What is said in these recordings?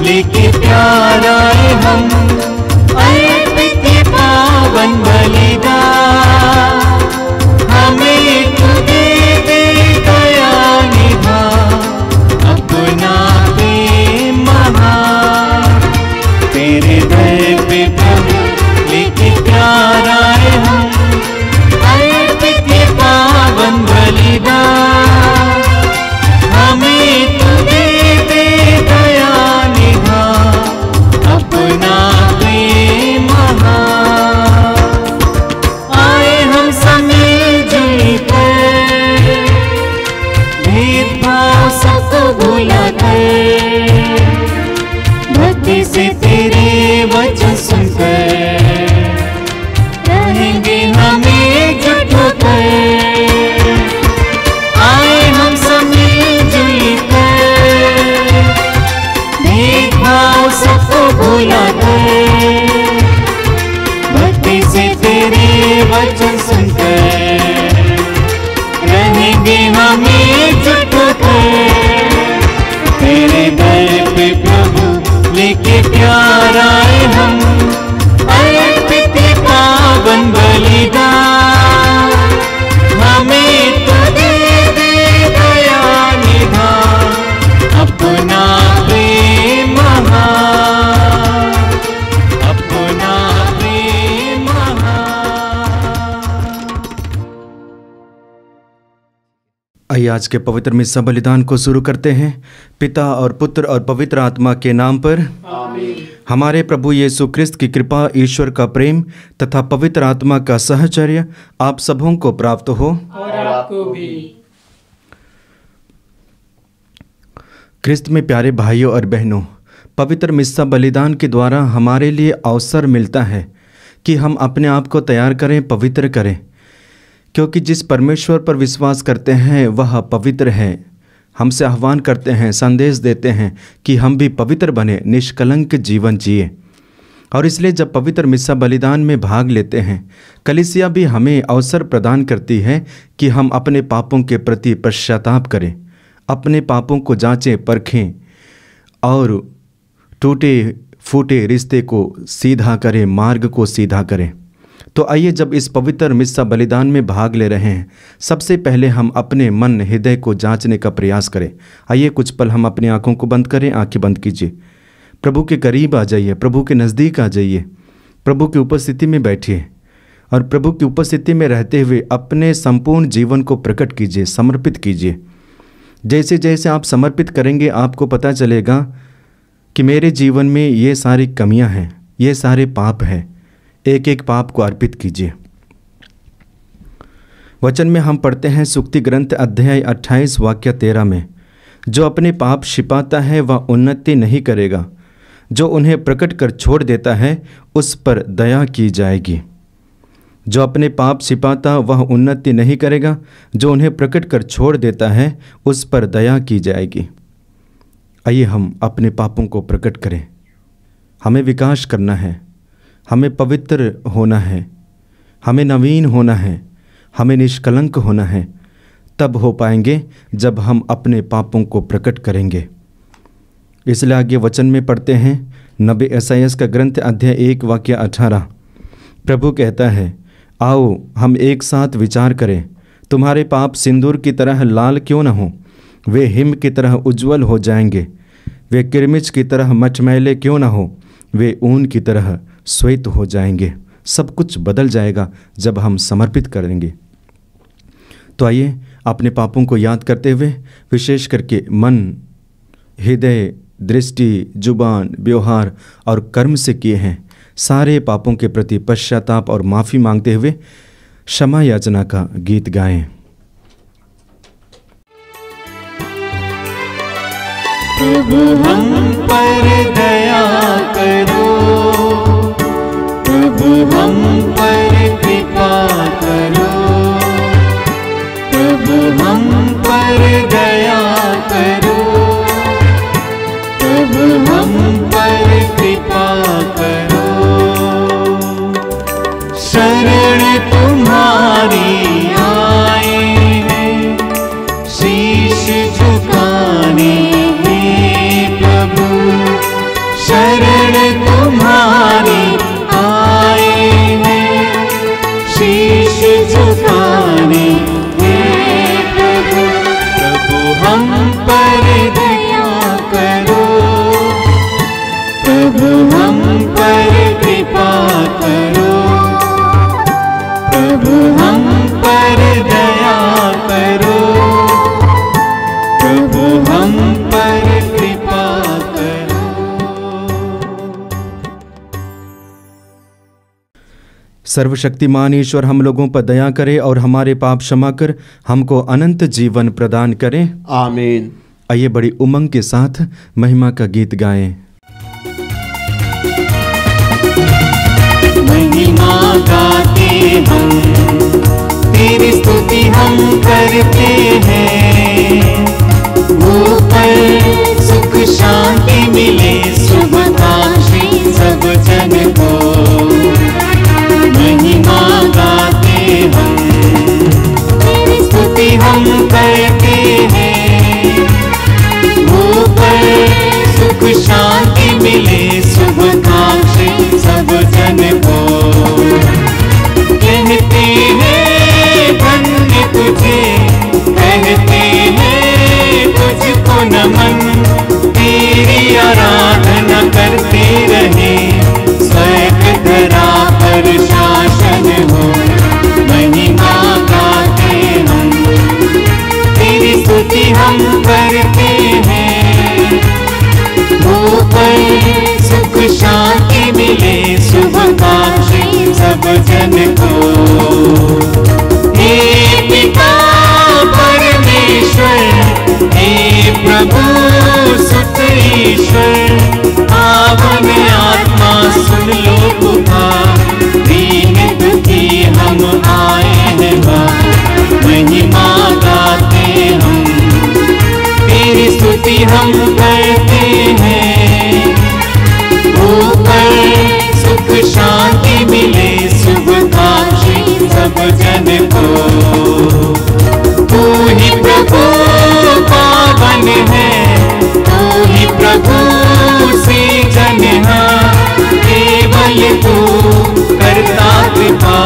लेके प्यार आए हम, अर्पित ये पावन बलिदान। हमें तू दे दे दया निभा, अपना प्रेम महान। तेरे दर पे प्रभु लेके प्यार आए हम, अर्पित ये पावन बलिदान। हमें तू दे दे दया निभा, अपना प्रेम महान। आए हम सब मिलजुल कर, भेदभाव सबको भुला कर, भक्ति से तेरे वचन सुनकर रहेंगे हम एकजुट होकर। आए हम सब मिलजुल कर, भेदभाव सबको भुला कर, भक्ति से तेरे वचन सुनकर रहेंगे हम एकजुट होकर। तेरे दर पे प्रभु लेके प्यार आए हम, अर्पित पावन बलिदान। हमें तो दे दे दया निभा, अपना प्रेम महान, अपना प्रेम महान। आइए आज के पवित्र मिस्सा बलिदान को शुरू करते हैं। पिता और पुत्र और पवित्र आत्मा के नाम पर आमीन। हमारे प्रभु यीशु क्रिस्त की कृपा, ईश्वर का प्रेम तथा पवित्र आत्मा का सहचर्य आप सबों को प्राप्त हो और आपको भी। क्रिस्त में प्यारे भाइयों और बहनों, पवित्र मिस्सा बलिदान के द्वारा हमारे लिए अवसर मिलता है कि हम अपने आप को तैयार करें, पवित्र करें, क्योंकि जिस परमेश्वर पर विश्वास करते हैं वह पवित्र है। हमसे आह्वान करते हैं, संदेश देते हैं कि हम भी पवित्र बने, निष्कलंक जीवन जिए। और इसलिए जब पवित्र मिस्सा बलिदान में भाग लेते हैं, कलीसिया भी हमें अवसर प्रदान करती है कि हम अपने पापों के प्रति पश्चाताप करें, अपने पापों को जांचें, परखें और टूटे फूटे रिश्ते को सीधा करें, मार्ग को सीधा करें। तो आइए, जब इस पवित्र मिस्सा बलिदान में भाग ले रहे हैं, सबसे पहले हम अपने मन हृदय को जांचने का प्रयास करें। आइए कुछ पल हम अपनी आंखों को बंद करें, आंखें बंद कीजिए, प्रभु के करीब आ जाइए, प्रभु के नज़दीक आ जाइए, प्रभु की उपस्थिति में बैठिए और प्रभु की उपस्थिति में रहते हुए अपने संपूर्ण जीवन को प्रकट कीजिए, समर्पित कीजिए। जैसे जैसे आप समर्पित करेंगे, आपको पता चलेगा कि मेरे जीवन में ये सारी कमियां हैं, ये सारे पाप हैं। एक एक पाप को अर्पित कीजिए। वचन में हम पढ़ते हैं सुक्ति ग्रंथ अध्याय 28 वाक्य 13 में, जो अपने पाप छिपाता है वह उन्नति नहीं करेगा, जो उन्हें प्रकट कर छोड़ देता है उस पर दया की जाएगी। जो अपने पाप छिपाता वह उन्नति नहीं करेगा, जो उन्हें प्रकट कर छोड़ देता है उस पर दया की जाएगी। आइए हम अपने पापों को प्रकट करें। हमें विकास करना है, हमें पवित्र होना है, हमें नवीन होना है, हमें निष्कलंक होना है। तब हो पाएंगे जब हम अपने पापों को प्रकट करेंगे। इसलिए आगे वचन में पढ़ते हैं नबी यशायाह का ग्रंथ अध्याय 1 वाक्य 18। प्रभु कहता है, आओ हम एक साथ विचार करें। तुम्हारे पाप सिंदूर की तरह लाल क्यों न हो, वे हिम की तरह उज्जवल हो जाएंगे। वे किरमिच की तरह मचमैले क्यों न हो, वे ऊन की तरह श्वेत हो जाएंगे। सब कुछ बदल जाएगा जब हम समर्पित करेंगे। तो आइए अपने पापों को याद करते हुए, विशेष करके मन, हृदय, दृष्टि, जुबान, व्यवहार और कर्म से किए हैं सारे पापों के प्रति पश्चाताप और माफ़ी मांगते हुए क्षमा याचना का गीत गाएं। प्रभु हम पर दया करो, प्रभु हम पर कृपा करो, प्रभु हम पर दया करो, प्रभु हम पर कृपा करो। शरण तुम्हारी आए हैं, शीश झुकाने प्रभु शीश झुकाने। हे प्रभु प्रभु हम पर दया करो, प्रभु हम पर कृपा करो, प्रभु हम पर दया करो, प्रभु हम पर कृपा करो। सर्वशक्तिमान ईश्वर हम लोगों पर दया करे और हमारे पाप क्षमा कर हमको अनंत जीवन प्रदान करें। आमीन। आइए बड़ी उमंग के साथ महिमा का गीत गाएं। महिमा गाते हम, तेरी स्तुति हम करते हैं। ऊपर सुख शांति मिले शुभकामनाएं सब जन को। महिमा गाते हम, तेरी स्तुति हम करते हैं। ऊपर सुख शांति मिले शुभकामनाएं सब जन को। कहते हैं धन्य तुझे, कहते हैं तुझको नमन। तेरी आराधना करते रहे, स्वर्ग धरा पर शासन हो। महिमा गाते हम, तेरी स्तुति हम करते हैं। ऊपर सुख शांति मिले शुभकामनाएं सब जन को। हे पिता परमेश्वर, हे प्रभु सुत ईश्वर, पावन आत्मा सुन लो पुकार। दीन दुखी हम आए हैं बाहर। महिमा गाते हम, तेरी स्तुति हम करते हैं। ऊपर सुख शांति मिले शुभकामनाएं सब जन को। तू ही प्रभु पावन है, तू ही प्रभु सृजनहार। केवल तू करता कृपा,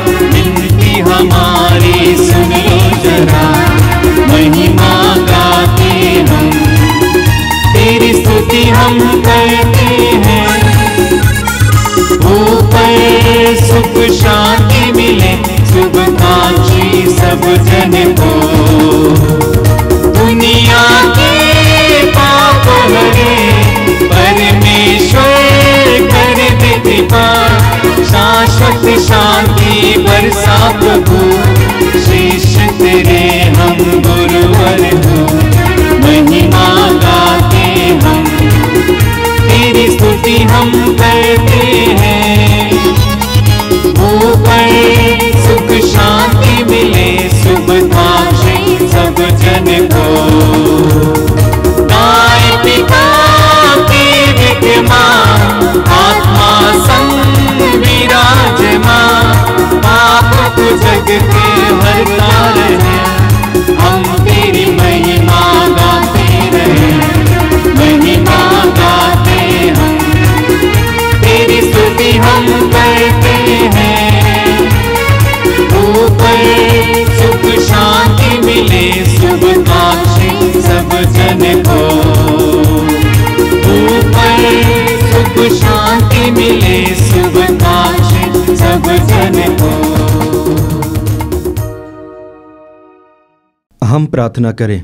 विनती हमारी सुन लो जरा। महिमा गाते हम, तेरी स्तुति हम करते हैं। ऊपर सुख शांति मिले शुभकामनाएं सब जन को। दुनिया के पाप हरे परमेश्वर कर दे कृपा। शाश्वत शांति बरसा प्रभु, शीश तेरे हम गुरुवर हो। महिमा गाते हम, तेरी स्तुति हम करते हैं। ऊपर सुख शांति मिले शुभकामनाएं सब जन को। गाय पिता की विद्यमान, आत्मा संग विराजमान। पाप को जग के हरता रहे, हम तेरी महिमा गाते रहे। महिमा गाते हम, तेरी स्तुति हम करते हैं। ऊपर सुख शांति मिले शुभकामनाएं सब जन को। ऊपर सुख शांति मिले शुभकामनाएं सब जन को। हम प्रार्थना करें।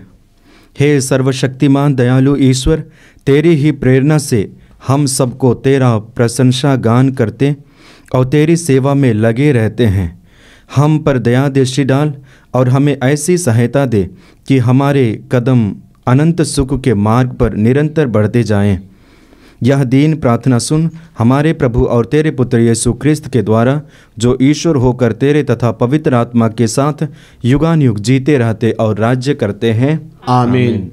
हे सर्वशक्तिमान दयालु ईश्वर, तेरी ही प्रेरणा से हम सबको तेरा प्रशंसा गान करते और तेरी सेवा में लगे रहते हैं। हम पर दया दृष्टि डाल और हमें ऐसी सहायता दे कि हमारे कदम अनंत सुख के मार्ग पर निरंतर बढ़ते जाएं। यह दीन प्रार्थना सुन हमारे प्रभु और तेरे पुत्र यीशु क्रिस्त के द्वारा, जो ईश्वर होकर तेरे तथा पवित्र आत्मा के साथ युगानुयुग जीते रहते और राज्य करते हैं। आमीन।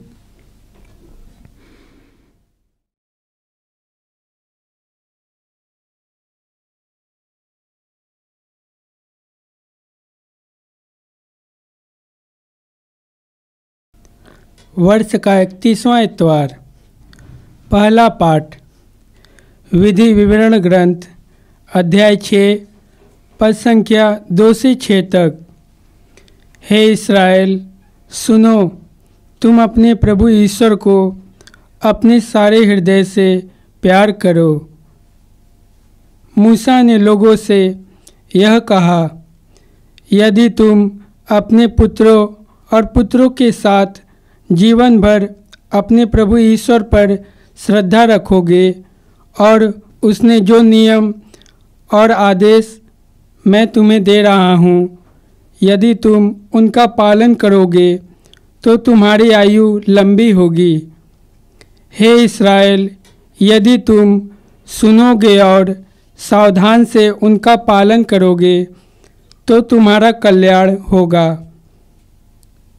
वर्ष का 31वां इतवार। पहला पाठ विधि विवरण ग्रंथ अध्याय 6 पद संख्या 2 से 6 तक। हे इस्राएल, सुनो, तुम अपने प्रभु ईश्वर को अपने सारे हृदय से प्यार करो। मूसा ने लोगों से यह कहा, यदि तुम अपने पुत्रों और पुत्रों के साथ जीवन भर अपने प्रभु ईश्वर पर श्रद्धा रखोगे और उसने जो नियम और आदेश मैं तुम्हें दे रहा हूँ, यदि तुम उनका पालन करोगे तो तुम्हारी आयु लंबी होगी। हे इस्राएल, यदि तुम सुनोगे और सावधान से उनका पालन करोगे तो तुम्हारा कल्याण होगा।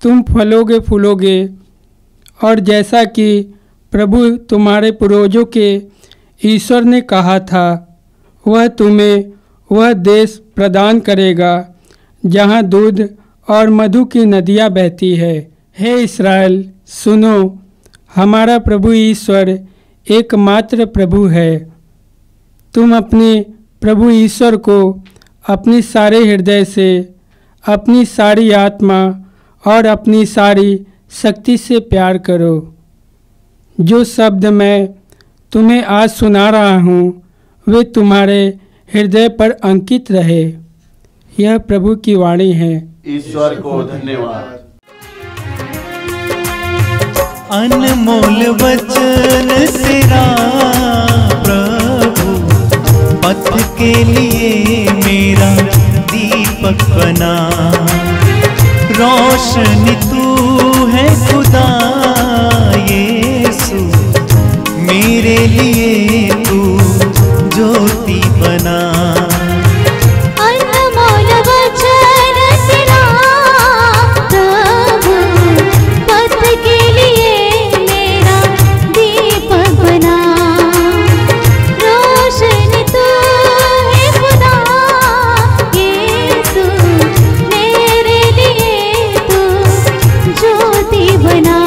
तुम फलोगे फूलोगे और जैसा कि प्रभु तुम्हारे पूर्वजों के ईश्वर ने कहा था, वह तुम्हें वह देश प्रदान करेगा जहाँ दूध और मधु की नदियाँ बहती है। हे इस्राएल, सुनो, हमारा प्रभु ईश्वर एकमात्र प्रभु है। तुम अपने प्रभु ईश्वर को अपने सारे हृदय से, अपनी सारी आत्मा और अपनी सारी शक्ति से प्यार करो। जो शब्द मैं तुम्हें आज सुना रहा हूँ वे तुम्हारे हृदय पर अंकित रहे। यह प्रभु की वाणी है। ईश्वर को धन्यवाद। अनमोल वचन तेरा प्रभु, पथ के लिए मेरा दीपक बना। रोशनी तू है खुदा यीशु, मेरे लिए तू ज्योति बना। अनमोल वचन तेरा प्रभु, पथ के लिए मेरा दीपक बना। रोशनी तू है खुदा यीशु, मेरे लिए तू ज्योति बना।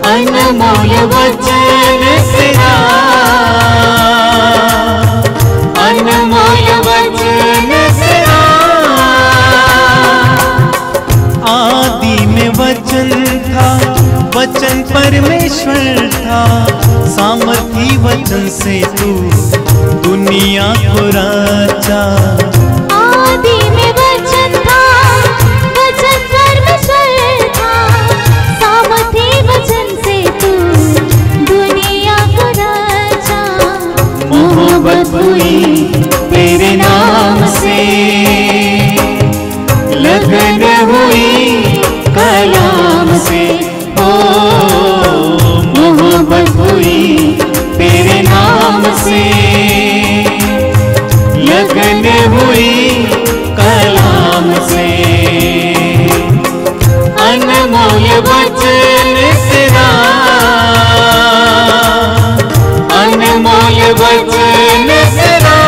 अनमोल वचन तेरा, अनमोल वचन तेरा। आदि में वचन था, वचन परमेश्वर था। सामर्थी वचन से तू दुनिया को रचा। आदि में वचन था, वचन परमेश्वर था। सामर्थी वचन से तू दुनिया को रचा। मोहब्बत हुई तेरे नाम से, लगन हुई कलाम से। ओ मोहब्बत हुई तेरे नाम से, लगन हुई कलाम से। अनमोल वचन तेरा, अनमोल वचन तेरा।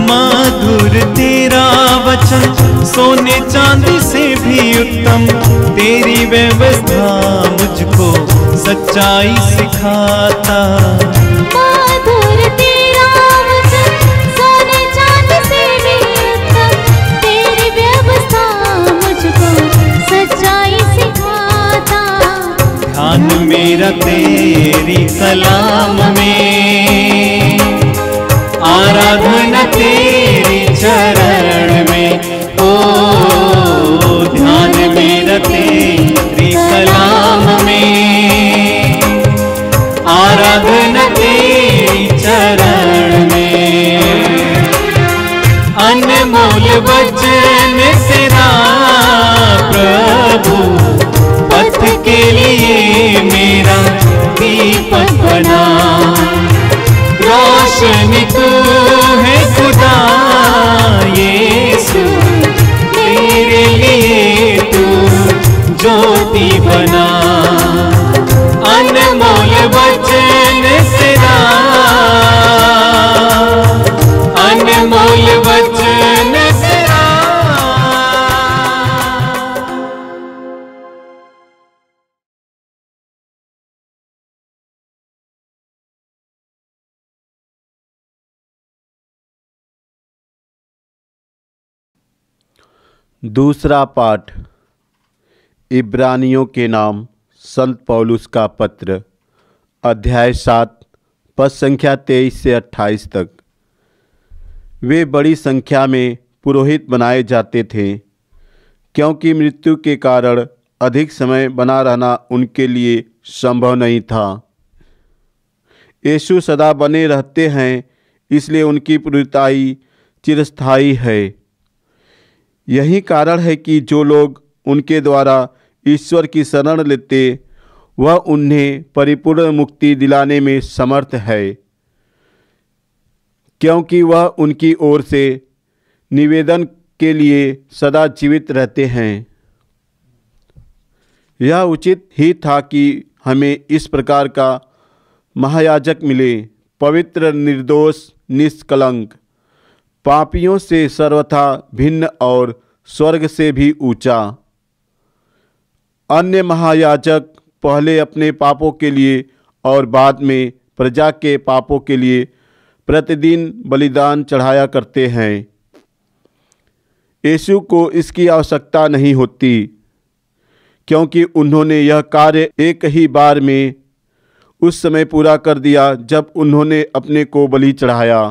मधुर तेरा वचन, सोने चांदी से भी उत्तम। तेरी व्यवस्था मुझको सच्चाई सिखाता। मधुर तेरा वचन, सोने चांदी से भी उत्तम। तेरी व्यवस्था मुझको सच्चाई सिखाता। ध्यान मेरा तेरी कलाम में, आराधना तेरी चरण में। ओ ध्यान मेरा तेरी कलाम में, आराधना तेरी चरण में। अनमोल वचन तेरा प्रभु, पथ के लिए मेरा दीपक बना। रोशनी तू है खुदा यीशु, मेरे लिए तू ज्योति बना। अनमोल वचन तेरा, अनमोल वचन दूसरा पाठ इब्रानियों के नाम संत पौलुस का पत्र, अध्याय 7, पद संख्या 23 से 28 तक। वे बड़ी संख्या में पुरोहित बनाए जाते थे, क्योंकि मृत्यु के कारण अधिक समय बना रहना उनके लिए संभव नहीं था। यीशु सदा बने रहते हैं, इसलिए उनकी पुरोहिताई चिरस्थायी है। यही कारण है कि जो लोग उनके द्वारा ईश्वर की शरण लेते, वह उन्हें परिपूर्ण मुक्ति दिलाने में समर्थ है, क्योंकि वह उनकी ओर से निवेदन के लिए सदा जीवित रहते हैं। यह उचित ही था कि हमें इस प्रकार का महायाजक मिले, पवित्र, निर्दोष, निष्कलंक, पापियों से सर्वथा भिन्न और स्वर्ग से भी ऊंचा। अन्य महायाजक पहले अपने पापों के लिए और बाद में प्रजा के पापों के लिए प्रतिदिन बलिदान चढ़ाया करते हैं। यीशु को इसकी आवश्यकता नहीं होती, क्योंकि उन्होंने यह कार्य एक ही बार में उस समय पूरा कर दिया जब उन्होंने अपने को बलि चढ़ाया।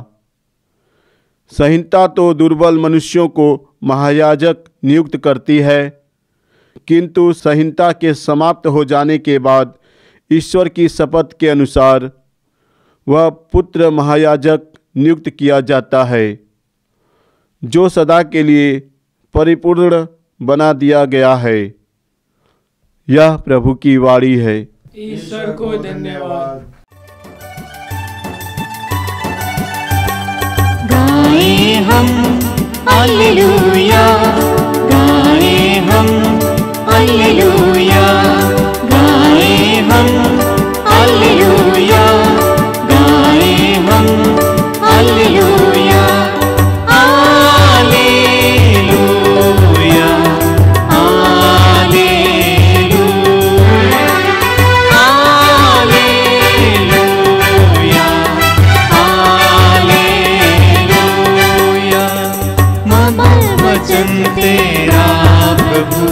संहिता तो दुर्बल मनुष्यों को महायाजक नियुक्त करती है, किंतु संहिता के समाप्त हो जाने के बाद ईश्वर की शपथ के अनुसार वह पुत्र महायाजक नियुक्त किया जाता है, जो सदा के लिए परिपूर्ण बना दिया गया है। यह प्रभु की वाणी है। ईश्वर को धन्यवाद। गाए हम हालेलुया, गाए हम हालेलुया, गाए हम हालेलुया, गाए हम हालेलुया, हालेलुया, हालेलुया, हालेलुया। अमर वचन तेरा प्रभु,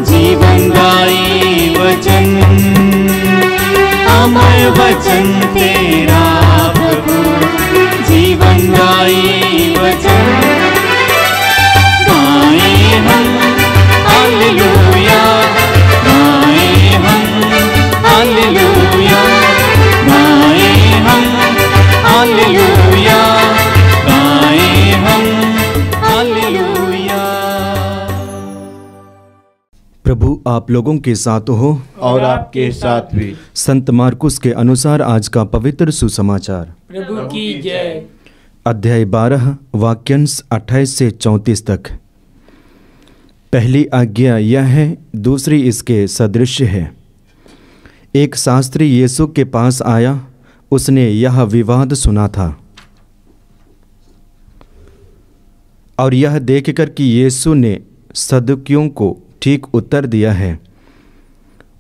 जीवनदायी वचन, अमर वचन तेरा प्रभु, जीवनदायी वचन। गाए हम हालेलुया, गाए हम हालेलुया, गाए हम हालेलुया, गाए हम हालेलुया। प्रभु आप लोगों के साथ हो और आपके साथ भी। संत मार्कुस के अनुसार आज का पवित्र सुसमाचार, प्रभु की जय। अध्याय 12 वाक्यांश 28 से 34 तक। पहली आज्ञा यह है, दूसरी इसके सदृश है। एक शास्त्री यीशु के पास आया, उसने यह विवाद सुना था और यह देखकर कि यीशु ने सदुकियों को ठीक उत्तर दिया है,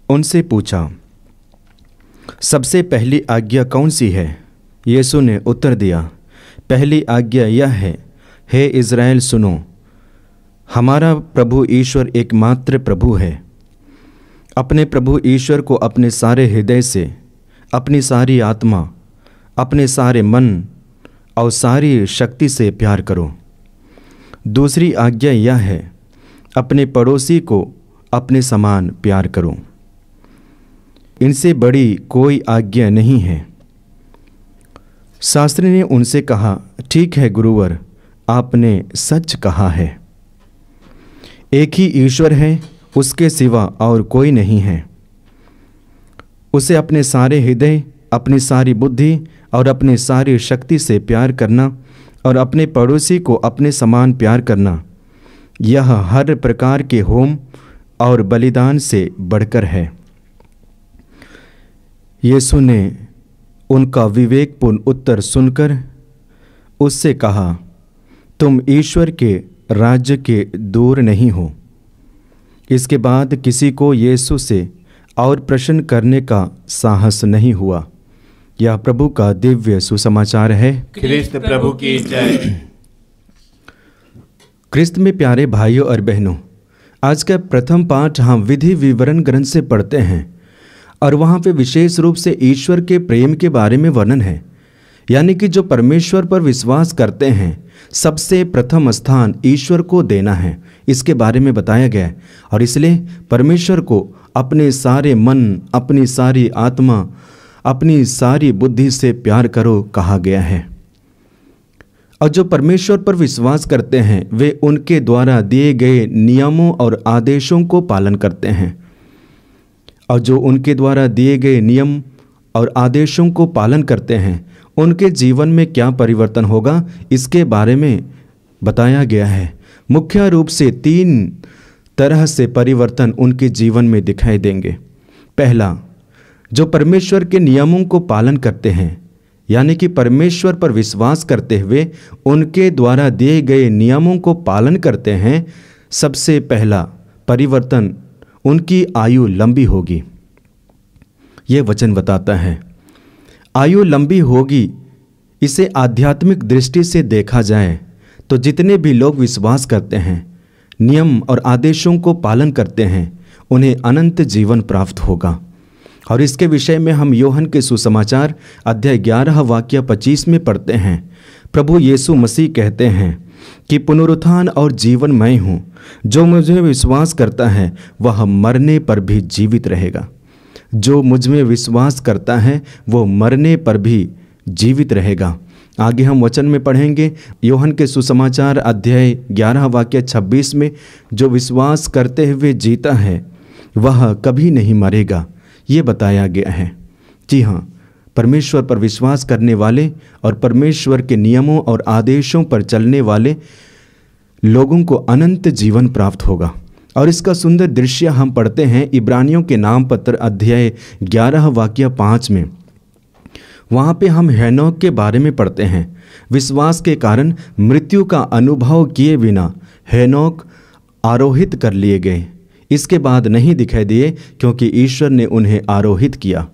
उनसे पूछा, सबसे पहली आज्ञा कौन सी है? यीशु ने उत्तर दिया, पहली आज्ञा यह है, हे इज़राइल सुनो, हमारा प्रभु ईश्वर एकमात्र प्रभु है। अपने प्रभु ईश्वर को अपने सारे हृदय से, अपनी सारी आत्मा, अपने सारे मन और सारी शक्ति से प्यार करो। दूसरी आज्ञा यह है, अपने पड़ोसी को अपने समान प्यार करो। इनसे बड़ी कोई आज्ञा नहीं है। शास्त्री ने उनसे कहा, ठीक है गुरुवर, आपने सच कहा है। एक ही ईश्वर है, उसके सिवा और कोई नहीं है। उसे अपने सारे हृदय, अपनी सारी बुद्धि और अपनी सारी शक्ति से प्यार करना और अपने पड़ोसी को अपने समान प्यार करना, यह हर प्रकार के होम और बलिदान से बढ़कर है। यीशु ने उनका विवेकपूर्ण उत्तर सुनकर उससे कहा, तुम ईश्वर के राज्य के दूर नहीं हो। इसके बाद किसी को यीशु से और प्रश्न करने का साहस नहीं हुआ। यह प्रभु का दिव्य सुसमाचार है। ख्रिस्त प्रभु की जय। ख्रिस्त में प्यारे भाइयों और बहनों, आज का प्रथम पाठ हम विधि विवरण ग्रंथ से पढ़ते हैं और वहाँ पे विशेष रूप से ईश्वर के प्रेम के बारे में वर्णन है। यानी कि जो परमेश्वर पर विश्वास करते हैं सबसे प्रथम स्थान ईश्वर को देना है, इसके बारे में बताया गया है। और इसलिए परमेश्वर को अपने सारे मन, अपनी सारी आत्मा, अपनी सारी बुद्धि से प्यार करो कहा गया है। और जो परमेश्वर पर विश्वास करते हैं वे उनके द्वारा दिए गए नियमों और आदेशों को पालन करते हैं। और जो उनके द्वारा दिए गए नियम और आदेशों को पालन करते हैं उनके जीवन में क्या परिवर्तन होगा, इसके बारे में बताया गया है। मुख्य रूप से 3 तरह से परिवर्तन उनके जीवन में दिखाई देंगे। पहला, जो परमेश्वर के नियमों को पालन करते हैं, यानी कि परमेश्वर पर विश्वास करते हुए उनके द्वारा दिए गए नियमों को पालन करते हैं, सबसे पहला परिवर्तन उनकी आयु लंबी होगी। ये वचन बताता है आयु लंबी होगी। इसे आध्यात्मिक दृष्टि से देखा जाए तो जितने भी लोग विश्वास करते हैं, नियम और आदेशों को पालन करते हैं, उन्हें अनंत जीवन प्राप्त होगा। और इसके विषय में हम यूहन्ना के सुसमाचार अध्याय 11 वाक्य 25 में पढ़ते हैं। प्रभु यीशु मसीह कहते हैं कि पुनरुत्थान और जीवन मैं हूँ, जो मुझे विश्वास करता है वह मरने पर भी जीवित रहेगा। जो मुझ में विश्वास करता है वो मरने पर भी जीवित रहेगा। आगे हम वचन में पढ़ेंगे यूहन्ना के सुसमाचार अध्याय 11 वाक्य 26 में, जो विश्वास करते हुए जीता है वह कभी नहीं मरेगा, ये बताया गया है। जी हाँ, परमेश्वर पर विश्वास करने वाले और परमेश्वर के नियमों और आदेशों पर चलने वाले लोगों को अनंत जीवन प्राप्त होगा। और इसका सुंदर दृश्य हम पढ़ते हैं इब्रानियों के नाम पत्र अध्याय 11 वाक्य 5 में। वहाँ पे हम हेनोक के बारे में पढ़ते हैं। विश्वास के कारण मृत्यु का अनुभव किए बिना हेनोक आरोहित कर लिए गए, इसके बाद नहीं दिखाई दिए क्योंकि ईश्वर ने उन्हें आरोहित किया।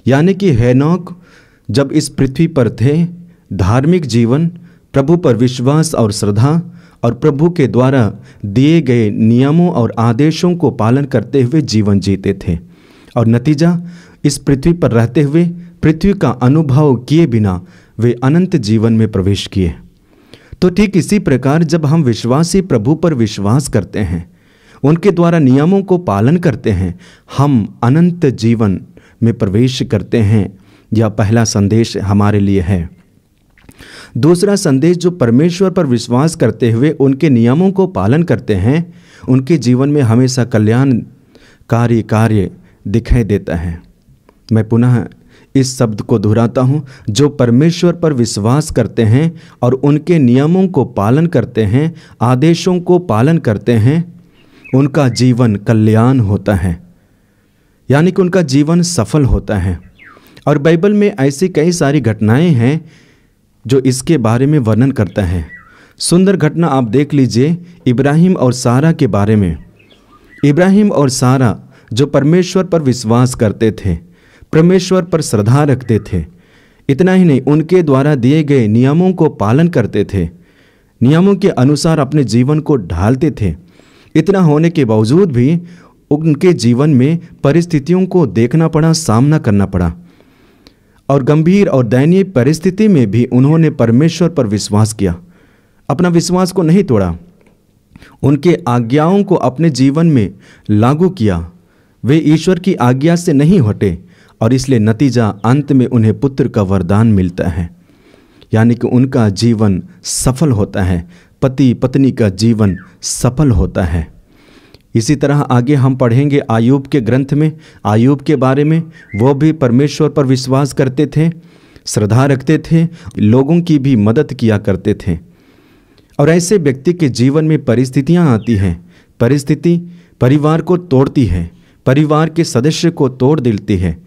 यानी कि हेनोक जब इस पृथ्वी पर थे, धार्मिक जीवन, प्रभु पर विश्वास और श्रद्धा और प्रभु के द्वारा दिए गए नियमों और आदेशों को पालन करते हुए जीवन जीते थे। और नतीजा, इस पृथ्वी पर रहते हुए पृथ्वी का अनुभव किए बिना वे अनंत जीवन में प्रवेश किए। तो ठीक इसी प्रकार जब हम विश्वासी प्रभु पर विश्वास करते हैं, उनके द्वारा नियमों को पालन करते हैं, हम अनंत जीवन में प्रवेश करते हैं। यह पहला संदेश हमारे लिए है। दूसरा संदेश, जो परमेश्वर पर विश्वास करते हुए उनके नियमों को पालन करते हैं, उनके जीवन में हमेशा कल्याणकारी कार्य दिखाई देता है। मैं पुनः इस शब्द को दोहराता हूँ, जो परमेश्वर पर विश्वास करते हैं और उनके नियमों को पालन करते हैं, आदेशों को पालन करते हैं, उनका जीवन कल्याण होता है, यानी कि उनका जीवन सफल होता है। और बाइबल में ऐसी कई सारी घटनाएं हैं जो इसके बारे में वर्णन करता है। सुंदर घटना आप देख लीजिए इब्राहिम और सारा के बारे में। इब्राहिम और सारा जो परमेश्वर पर विश्वास करते थे, परमेश्वर पर श्रद्धा रखते थे, इतना ही नहीं, उनके द्वारा दिए गए नियमों को पालन करते थे, नियमों के अनुसार अपने जीवन को ढालते थे। इतना होने के बावजूद भी उनके जीवन में परिस्थितियों को देखना पड़ा, सामना करना पड़ा, और गंभीर और दयनीय परिस्थिति में भी उन्होंने परमेश्वर पर विश्वास किया, अपना विश्वास को नहीं तोड़ा, उनके आज्ञाओं को अपने जीवन में लागू किया। वे ईश्वर की आज्ञा से नहीं हटे और इसलिए नतीजा अंत में उन्हें पुत्र का वरदान मिलता है, यानी कि उनका जीवन सफल होता है, पति पत्नी का जीवन सफल होता है। इसी तरह आगे हम पढ़ेंगे आयूब के ग्रंथ में, आयूब के बारे में। वो भी परमेश्वर पर विश्वास करते थे, श्रद्धा रखते थे, लोगों की भी मदद किया करते थे। और ऐसे व्यक्ति के जीवन में परिस्थितियां आती हैं, परिस्थिति परिवार को तोड़ती है, परिवार के सदस्य को तोड़ देती है।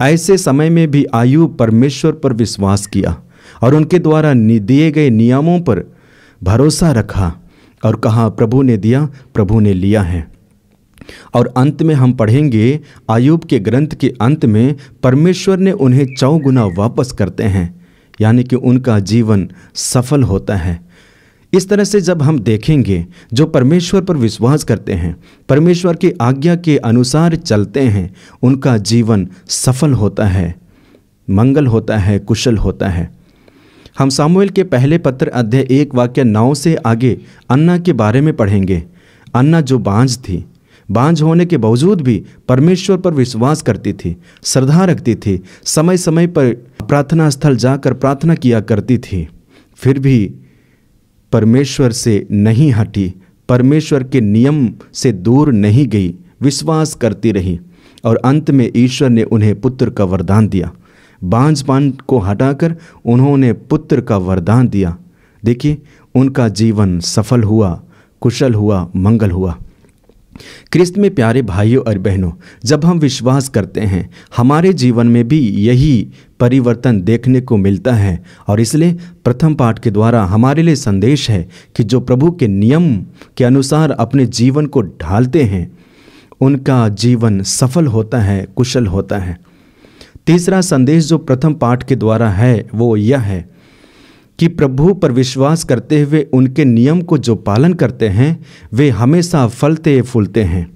ऐसे समय में भी आयूब परमेश्वर पर विश्वास किया और उनके द्वारा दिए गए नियमों पर भरोसा रखा और कहा, प्रभु ने दिया, प्रभु ने लिया है। और अंत में हम पढ़ेंगे आयूब के ग्रंथ के अंत में परमेश्वर ने उन्हें 4 गुना वापस करते हैं, यानी कि उनका जीवन सफल होता है। इस तरह से जब हम देखेंगे, जो परमेश्वर पर विश्वास करते हैं, परमेश्वर की आज्ञा के अनुसार चलते हैं, उनका जीवन सफल होता है, मंगल होता है, कुशल होता है। हम सामुएल के पहले पत्र अध्याय 1 वाक्य 9 से आगे अन्ना के बारे में पढ़ेंगे। अन्ना जो बांझ थी, बांझ होने के बावजूद भी परमेश्वर पर विश्वास करती थी, श्रद्धा रखती थी, समय समय पर प्रार्थना स्थल जाकर प्रार्थना किया करती थी, फिर भी परमेश्वर से नहीं हटी, परमेश्वर के नियम से दूर नहीं गई, विश्वास करती रही और अंत में ईश्वर ने उन्हें पुत्र का वरदान दिया। बांझपन को हटाकर उन्होंने पुत्र का वरदान दिया। देखिए, उनका जीवन सफल हुआ, कुशल हुआ, मंगल हुआ। क्रिस्त में प्यारे भाइयों और बहनों, जब हम विश्वास करते हैं, हमारे जीवन में भी यही परिवर्तन देखने को मिलता है। और इसलिए प्रथम पाठ के द्वारा हमारे लिए संदेश है कि जो प्रभु के नियम के अनुसार अपने जीवन को ढालते हैं, उनका जीवन सफल होता है, कुशल होता है। तीसरा संदेश जो प्रथम पाठ के द्वारा है वो यह है कि प्रभु पर विश्वास करते हुए उनके नियम को जो पालन करते हैं, वे हमेशा फलते फूलते हैं।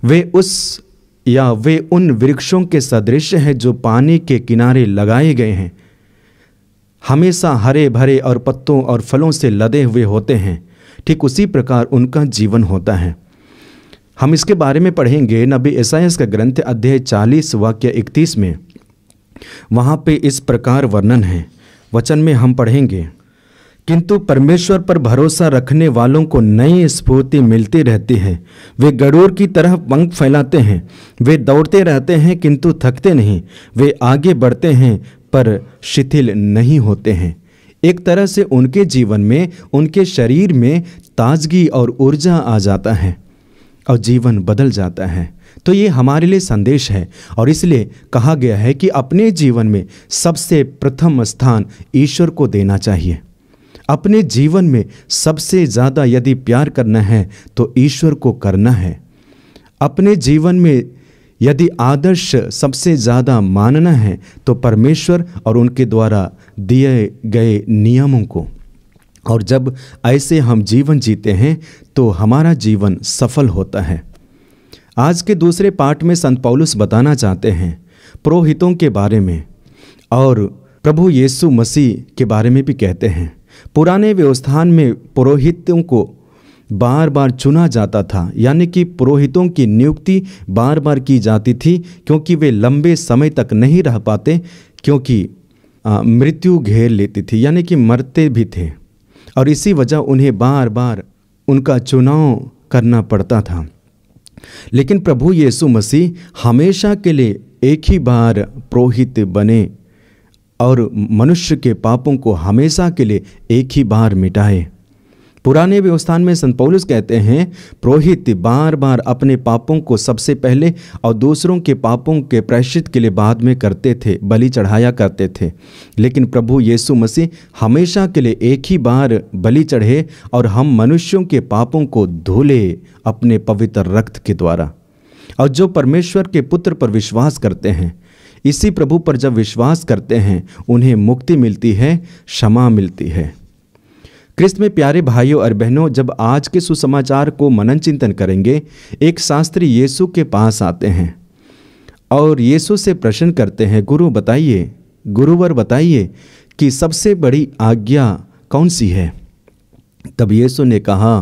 वे उन वृक्षों के सदृश हैं जो पानी के किनारे लगाए गए हैं, हमेशा हरे भरे और पत्तों और फलों से लदे हुए होते हैं। ठीक उसी प्रकार उनका जीवन होता है। हम इसके बारे में पढ़ेंगे नबी यशायाह का ग्रंथ अध्याय 40 वाक्य 31 में। वहाँ पे इस प्रकार वर्णन है। वचन में हम पढ़ेंगे, किंतु परमेश्वर पर भरोसा रखने वालों को नई स्फूर्ति मिलती रहती है। वे गरुड़ की तरह पंख फैलाते हैं, वे दौड़ते रहते हैं किंतु थकते नहीं, वे आगे बढ़ते हैं पर शिथिल नहीं होते हैं। एक तरह से उनके जीवन में, उनके शरीर में ताजगी और ऊर्जा आ जाता है और जीवन बदल जाता है। तो ये हमारे लिए संदेश है और इसलिए कहा गया है कि अपने जीवन में सबसे प्रथम स्थान ईश्वर को देना चाहिए। अपने जीवन में सबसे ज़्यादा यदि प्यार करना है तो ईश्वर को करना है। अपने जीवन में यदि आदर्श सबसे ज़्यादा मानना है तो परमेश्वर और उनके द्वारा दिए गए नियमों को। और जब ऐसे हम जीवन जीते हैं तो हमारा जीवन सफल होता है। आज के दूसरे पाठ में संत पौलुस बताना चाहते हैं पुरोहितों के बारे में और प्रभु यीशु मसीह के बारे में भी कहते हैं। पुराने व्यवस्थान में पुरोहितों को बार बार चुना जाता था, यानी कि पुरोहितों की नियुक्ति बार बार की जाती थी, क्योंकि वे लंबे समय तक नहीं रह पाते, क्योंकि मृत्यु घेर लेती थी, यानी कि मरते भी थे और इसी वजह उन्हें बार बार उनका चुनाव करना पड़ता था। लेकिन प्रभु यीशु मसीह हमेशा के लिए एक ही बार पुरोहित बने और मनुष्य के पापों को हमेशा के लिए एक ही बार मिटाए। पुराने व्यवस्थान में संत पौलुस कहते हैं पुरोहित बार बार अपने पापों को सबसे पहले और दूसरों के पापों के प्रायश्चित के लिए बाद में करते थे, बलि चढ़ाया करते थे। लेकिन प्रभु यीशु मसीह हमेशा के लिए एक ही बार बलि चढ़े और हम मनुष्यों के पापों को धुले अपने पवित्र रक्त के द्वारा। और जो परमेश्वर के पुत्र पर विश्वास करते हैं, इसी प्रभु पर जब विश्वास करते हैं, उन्हें मुक्ति मिलती है, क्षमा मिलती है। क्रिस्त में प्यारे भाइयों और बहनों, जब आज के सुसमाचार को मनन चिंतन करेंगे, एक शास्त्री यीशु के पास आते हैं और यीशु से प्रश्न करते हैं, गुरुवर बताइए कि सबसे बड़ी आज्ञा कौन सी है। तब यीशु ने कहा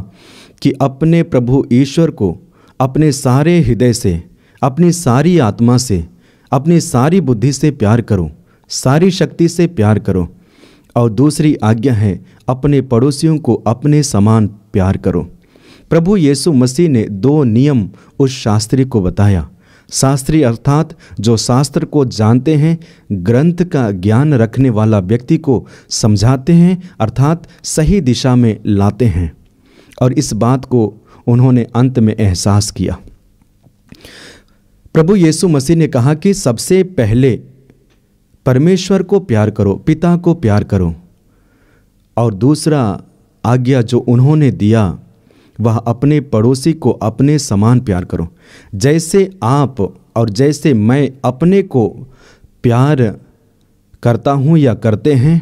कि अपने प्रभु ईश्वर को अपने सारे हृदय से, अपनी सारी आत्मा से, अपनी सारी बुद्धि से प्यार करो, सारी शक्ति से प्यार करो। और दूसरी आज्ञा है अपने पड़ोसियों को अपने समान प्यार करो। प्रभु यीशु मसीह ने 2 नियम उस शास्त्री को बताया। शास्त्री अर्थात जो शास्त्र को जानते हैं, ग्रंथ का ज्ञान रखने वाला व्यक्ति को समझाते हैं, अर्थात सही दिशा में लाते हैं। और इस बात को उन्होंने अंत में एहसास किया। प्रभु यीशु मसीह ने कहा कि सबसे पहले परमेश्वर को प्यार करो, पिता को प्यार करो। और दूसरा आज्ञा जो उन्होंने दिया वह अपने पड़ोसी को अपने समान प्यार करो। जैसे आप और जैसे मैं अपने को प्यार करता हूँ या करते हैं,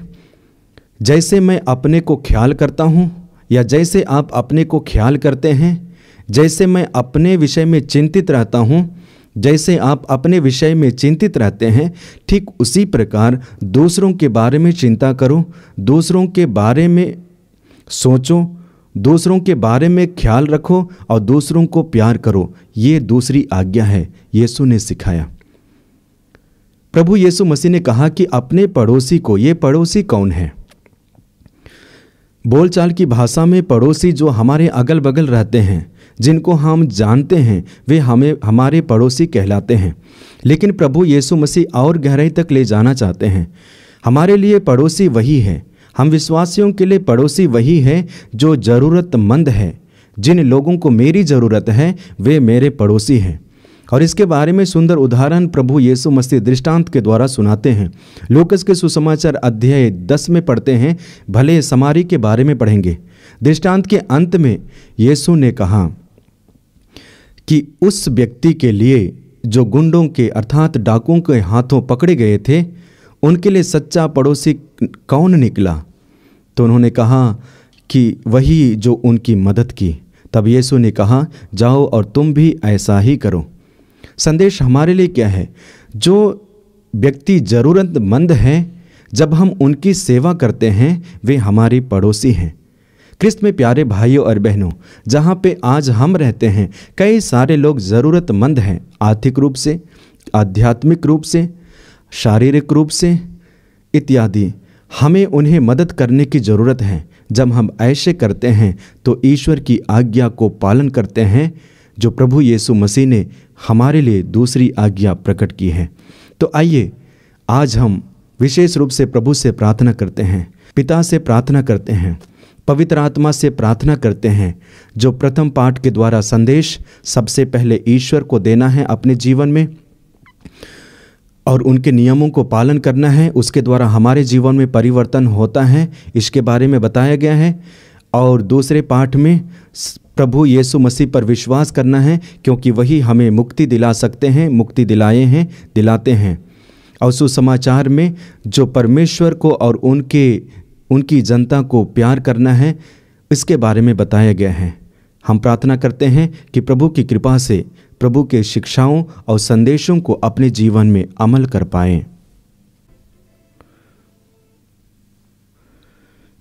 जैसे मैं अपने को ख्याल करता हूँ या जैसे आप अपने को ख्याल करते हैं, जैसे मैं अपने विषय में चिंतित रहता हूँ, जैसे आप अपने विषय में चिंतित रहते हैं, ठीक उसी प्रकार दूसरों के बारे में चिंता करो, दूसरों के बारे में सोचो, दूसरों के बारे में ख्याल रखो और दूसरों को प्यार करो। ये दूसरी आज्ञा है, यीशु ने सिखाया। प्रभु यीशु मसीह ने कहा कि अपने पड़ोसी को, ये पड़ोसी कौन है? बोलचाल की भाषा में पड़ोसी जो हमारे अगल बगल रहते हैं, जिनको हम जानते हैं, वे हमारे पड़ोसी कहलाते हैं। लेकिन प्रभु यीशु मसीह और गहराई तक ले जाना चाहते हैं। हमारे लिए पड़ोसी वही है, हम विश्वासियों के लिए पड़ोसी वही है जो ज़रूरतमंद है। जिन लोगों को मेरी ज़रूरत है वे मेरे पड़ोसी हैं। और इसके बारे में सुंदर उदाहरण प्रभु यीशु मसीह दृष्टांत के द्वारा सुनाते हैं। लूकास के सुसमाचार अध्याय 10 में पढ़ते हैं, भले समारी के बारे में पढ़ेंगे। दृष्टांत के अंत में यीशु ने कहा कि उस व्यक्ति के लिए जो गुंडों के अर्थात डाकुओं के हाथों पकड़े गए थे, उनके लिए सच्चा पड़ोसी कौन निकला? तो उन्होंने कहा कि वही जो उनकी मदद की। तब यीशु ने कहा, जाओ और तुम भी ऐसा ही करो। संदेश हमारे लिए क्या है? जो व्यक्ति ज़रूरतमंद हैं, जब हम उनकी सेवा करते हैं, वे हमारे पड़ोसी हैं। क्रिस्त में प्यारे भाइयों और बहनों, जहाँ पे आज हम रहते हैं, कई सारे लोग ज़रूरतमंद हैं, आर्थिक रूप से, आध्यात्मिक रूप से, शारीरिक रूप से इत्यादि। हमें उन्हें मदद करने की ज़रूरत है। जब हम ऐसे करते हैं तो ईश्वर की आज्ञा को पालन करते हैं, जो प्रभु यीशु मसीह ने हमारे लिए दूसरी आज्ञा प्रकट की है। तो आइए आज हम विशेष रूप से प्रभु से प्रार्थना करते हैं, पिता से प्रार्थना करते हैं, पवित्र आत्मा से प्रार्थना करते हैं। जो प्रथम पाठ के द्वारा संदेश सबसे पहले ईश्वर को देना है अपने जीवन में और उनके नियमों को पालन करना है, उसके द्वारा हमारे जीवन में परिवर्तन होता है, इसके बारे में बताया गया है। और दूसरे पाठ में प्रभु यीशु मसीह पर विश्वास करना है, क्योंकि वही हमें मुक्ति दिला सकते हैं, मुक्ति दिलाए हैं, दिलाते हैं। और सुसमाचार में जो परमेश्वर को और उनकी जनता को प्यार करना है, इसके बारे में बताया गया है। हम प्रार्थना करते हैं कि प्रभु की कृपा से प्रभु के शिक्षाओं और संदेशों को अपने जीवन में अमल कर पाएं।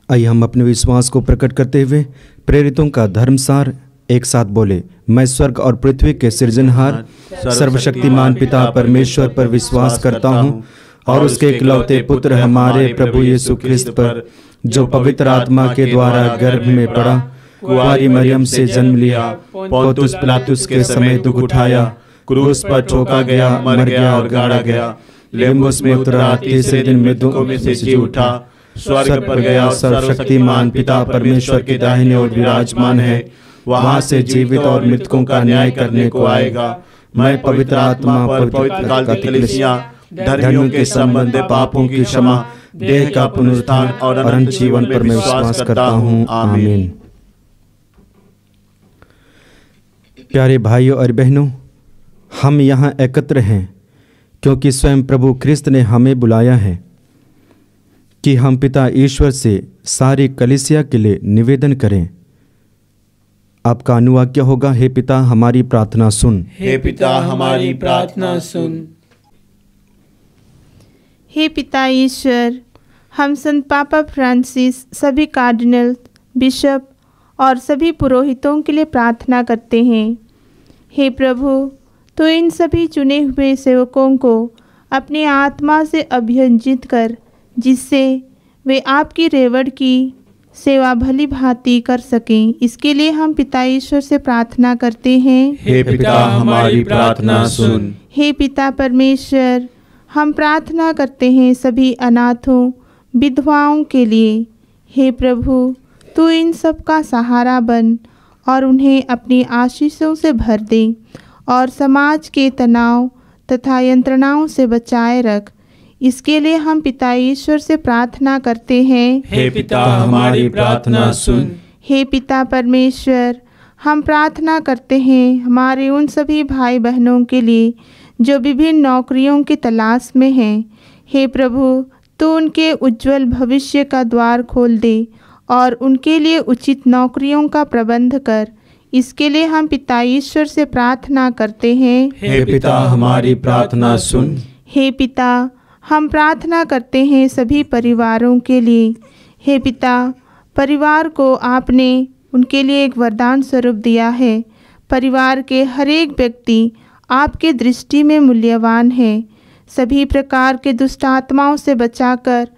आइए हम अपने विश्वास को प्रकट करते हुए प्रेरितों का धर्मसार एक साथ बोले। मैं स्वर्ग और पृथ्वी के सृजनहार सर्वशक्तिमान पिता परमेश्वर पर विश्वास करता हूँ और उसके इकलौते पुत्र हमारे प्रभु यीशु ख्रिस्त पर, जो पवित्र आत्मा के द्वारा गर्भ में पड़ा, कुंवारी मरियम से जन्म लिया, पोंतुस पिलातुस के समय दुख उठाया, क्रूस पर ठोका गया, मर गया और गाड़ा गया, लेम्बुस में उतरा, तीसरे दिन मृतकों में से जी उठा, स्वर्ग पर गया, सर्वशक्तिमान पिता परमेश्वर के दाहिने ओर विराजमान है, वहां से जीवित और मृतकों का न्याय करने को आएगा। मैं पवित्र आत्मा, पवित्र कलीसिया, धर्मियों के संबंध, पापों की क्षमा, देह का पुनरुत्थान और अनंत जीवन पर मैं विश्वास करता हूँ। आमीन। प्यारे भाइयों और बहनों, हम यहाँ एकत्र हैं क्योंकि स्वयं प्रभु ख्रिस्त ने हमें बुलाया है कि हम पिता ईश्वर से सारी कलीसिया के लिए निवेदन करें। आपका अनुवाक्य होगा, हे पिता हमारी प्रार्थना सुन। हे पिता हमारी प्रार्थना सुन। हे पिता ईश्वर, हम संत पापा फ्रांसिस, सभी कार्डिनल, बिशप और सभी पुरोहितों के लिए प्रार्थना करते हैं। हे प्रभु, तो इन सभी चुने हुए सेवकों को अपनी आत्मा से अभियंजित कर, जिससे वे आपकी रेवड़ की सेवा भली भांति कर सकें। इसके लिए हम पिता ईश्वर से प्रार्थना करते हैं। हे पिता हमारी प्रार्थना सुन। हे पिता परमेश्वर, हम प्रार्थना करते हैं सभी अनाथों, विधवाओं के लिए। हे प्रभु, तू इन सब का सहारा बन और उन्हें अपनी आशीषों से भर दे और समाज के तनाव तथा यंत्रणाओं से बचाए रख। इसके लिए हम पिता ईश्वर से प्रार्थना करते हैं। हे पिता हमारी प्रार्थना सुन। हे पिता परमेश्वर, हम प्रार्थना करते हैं हमारे उन सभी भाई बहनों के लिए जो विभिन्न नौकरियों की तलाश में हैं। हे प्रभु, तो उनके उज्जवल भविष्य का द्वार खोल दे और उनके लिए उचित नौकरियों का प्रबंध कर। इसके लिए हम पिता ईश्वर से प्रार्थना करते हैं। हे पिता, हमारी प्रार्थना सुन। हे पिता, हम प्रार्थना करते हैं सभी परिवारों के लिए। हे पिता, परिवार को आपने उनके लिए एक वरदान स्वरूप दिया है। परिवार के हर एक व्यक्ति आपके दृष्टि में मूल्यवान है। सभी प्रकार के दुष्ट आत्माओं से बचाकर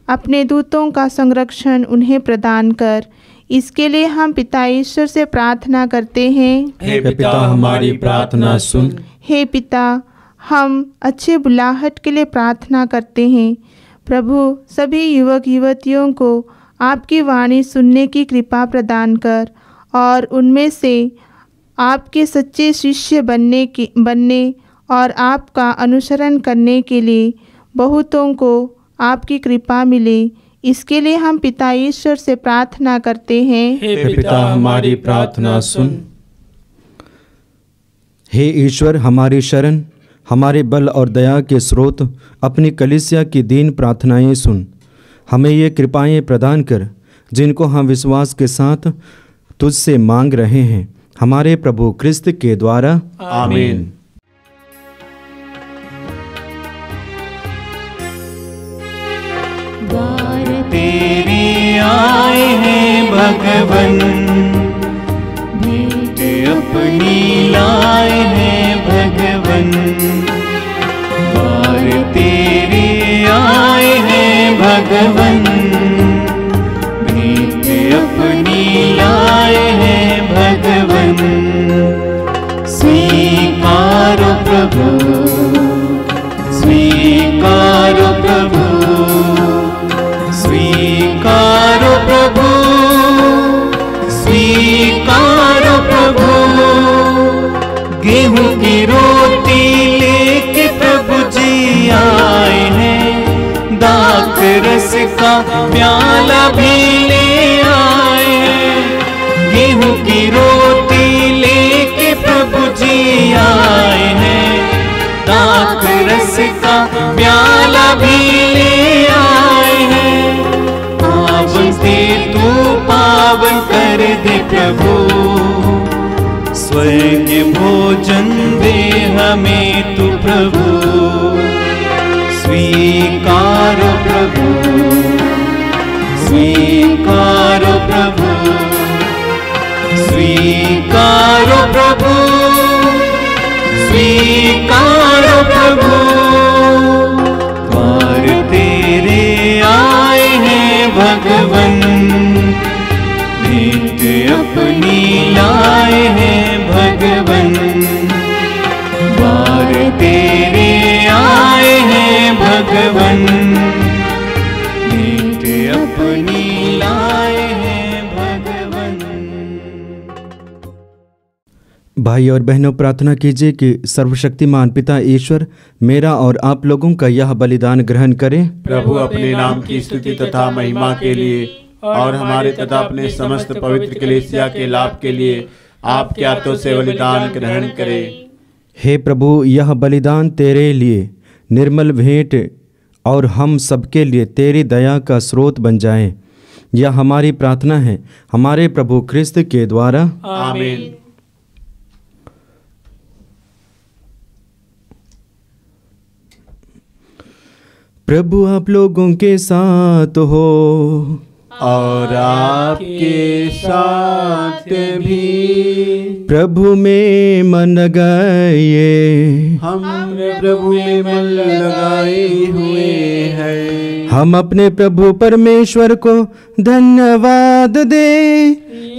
अपने दूतों का संरक्षण उन्हें प्रदान कर। इसके लिए हम पिता ईश्वर से प्रार्थना करते हैं। हे पिता, हमारी प्रार्थना सुन। हे पिता, हम अच्छे बुलाहट के लिए प्रार्थना करते हैं। प्रभु, सभी युवक युवतियों को आपकी वाणी सुनने की कृपा प्रदान कर और उनमें से आपके सच्चे शिष्य बनने और आपका अनुसरण करने के लिए बहुतों को आपकी कृपा मिले। इसके लिए हम पिता ईश्वर से प्रार्थना करते हैं। हे पिता, हमारी प्रार्थना सुन। हे ईश्वर, हमारी शरण, हमारे बल और दया के स्रोत, अपनी कलीसिया की दीन प्रार्थनाएं सुन। हमें ये कृपाएं प्रदान कर जिनको हम विश्वास के साथ तुझसे मांग रहे हैं, हमारे प्रभु क्रिस्त के द्वारा। आमीन। द्वार तेरे आए हैं भगवन, भेंट अपनी लाए हैं भगवन। द्वार तेरे आए हैं भगवन, भेंट अपनी लाए हैं भगवन। स्वीकारो प्रभु, स्वीकारो प्रभु, स्वीकारो प्रभु, स्वीकारो प्रभु। गेहूं की रोटी लेके प्रभु जी आए हैं, दाख रस का प्याला भी ले आए हैं। गेहूं की रोटी लेके प्रभु जी आए हैं, दाख रस का प्याला भी ले आए हैं। पावन से तू पावन कर दे प्रभु, स्वर्ग भोजन दे हमें तू प्रभु। स्वीकारो प्रभु, स्वीकारो प्रभु, स्वीकारो प्रभु, स्वीकारो प्रभु। द्वार तेरे आए हैं भगवन, भेंट अपनी लाए हैं भगवन। द्वार तेरे आए हैं भगवन, भेंट अपनी लाए हैं भगवन। भाई और बहनों, प्रार्थना कीजिए कि सर्वशक्तिमान पिता ईश्वर मेरा और आप लोगों का यह बलिदान ग्रहण करें। प्रभु अपने नाम की स्तुति तथा महिमा के लिए और हमारे तथा अपने समस्त पवित्र कलीसिया के लाभ के लिए आपके हाथों से बलिदान ग्रहण करें। हे प्रभु, यह बलिदान तेरे लिए निर्मल भेंट और हम सबके लिए तेरी दया का स्रोत बन जाए। यह हमारी प्रार्थना है हमारे प्रभु क्रिस्त के द्वारा। आमीन। प्रभु आप लोगों के साथ हो और आपके साथ भी। प्रभु में मन लगाइए, हम प्रभु में मन लगाए हुए हैं। हम अपने प्रभु परमेश्वर को धन्यवाद दे।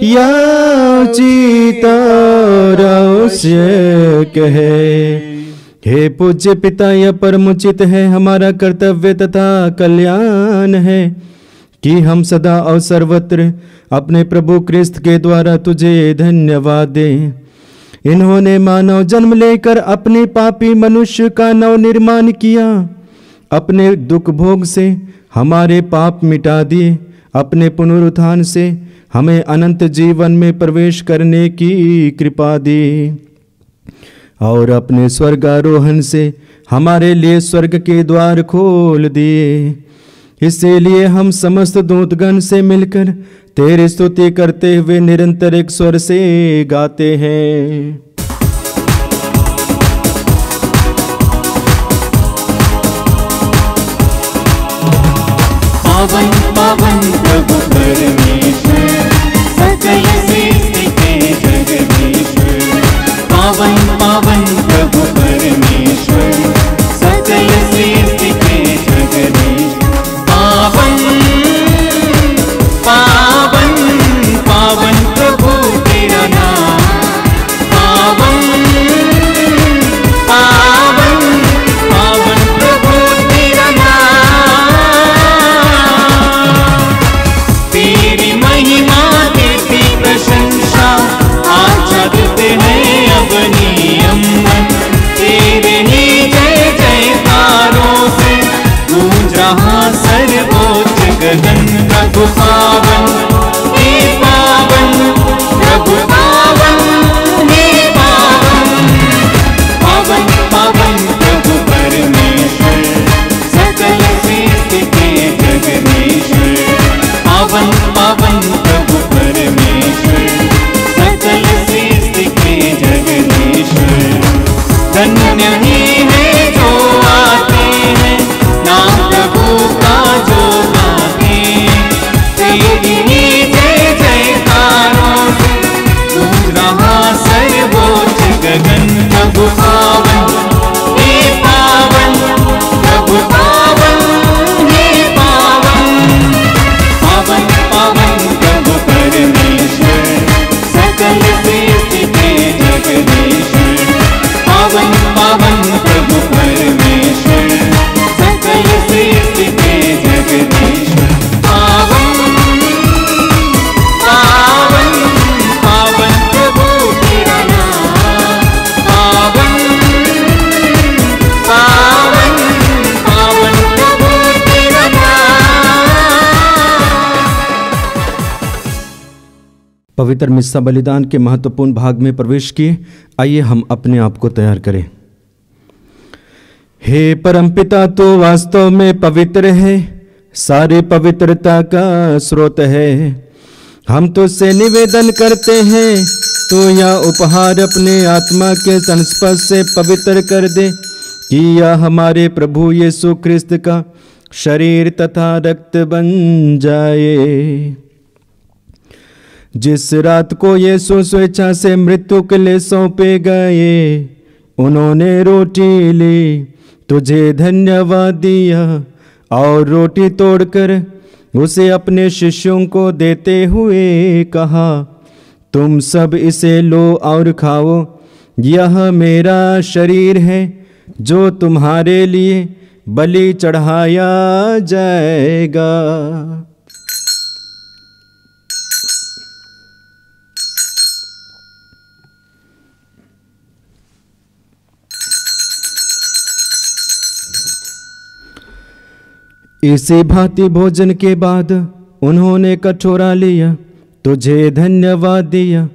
या उचित और आवश्यक है। हे पूज्य पिता, यह परमुचित है, हमारा कर्तव्य तथा कल्याण है कि हम सदा और सर्वत्र अपने प्रभु क्रिस्त के द्वारा तुझे धन्यवाद दें। इन्होंने मानव जन्म लेकर अपने पापी मनुष्य का नव निर्माण किया, अपने दुख भोग से हमारे पाप मिटा दिए, अपने पुनरुत्थान से हमें अनंत जीवन में प्रवेश करने की कृपा दी और अपने स्वर्गारोहण से हमारे लिए स्वर्ग के द्वार खोल दिए। इसीलिए हम समस्त दूतगण से मिलकर तेरी स्तुति करते हुए निरंतर एक स्वर से गाते हैं। पावन पावन प्रभु परमेश्वर, सकल सृष्टि के जगदीश्वर। पावन पावन प्रभु परमेश्वर, सकल सृष्टि के जगदीश्वर। पावन पावन पावन प्रभु तेरा नाम। पावन पावन पावन प्रभु तेरा नाम। तेरी महिमा तेरी प्रशंसा आज जगते हैं अब नियम। तेरे ही जय जयकारों से गूंज रहा सर्वोच्च गगन। प्रभु पावन हे पावन, प्रभु पावन हे पावन। पावन पावन प्रभु परमेश्वर, सकल सृष्टि के जगदीश्वर। पावन पावन प्रभु परमेश्वर, सकल सृष्टि के जगदीश्वर। धन्य ही है जो आते हैं नाम प्रभु का जो गाते हैं। तेरी ही जय जयकारों से गूंज रहा सर्वोच्च गगन। प्रभु पावन हे पावन, प्रभु पावन हे पावन। पावन पावन प्रभु परमेश्वर, सकल सृष्टि के जगदीश्वर। पावन पावन प्रभु परमेश्वर, सकल सृष्टि के जगदीश्वर। पावन पावन पावन प्रभु तेरा नाम। पावन पावन पावन प्रभु तेरा नाम। पवित्र मिस्सा बलिदान के महत्वपूर्ण भाग में प्रवेश किए। आइए हम अपने आप को तैयार करें। हे परमपिता, तो वास्तव में पवित्र है, सारी पवित्रता का स्रोत है। हम तुझसे निवेदन करते हैं, तो यह उपहार अपने आत्मा के संस्पर्श से पवित्र कर दे, कि यह हमारे प्रभु यीशु क्रिस्त का शरीर तथा रक्त बन जाए। जिस रात को यीशु स्वेच्छा से मृत्यु के लिए सौंपे गए, उन्होंने रोटी ली, तुझे धन्यवाद दिया और रोटी तोड़कर उसे अपने शिष्यों को देते हुए कहा, तुम सब इसे लो और खाओ, यह मेरा शरीर है जो तुम्हारे लिए बलि चढ़ाया जाएगा। इसी भांति भोजन के बाद उन्होंने कटोरा लिया, तुझे धन्यवाद दिया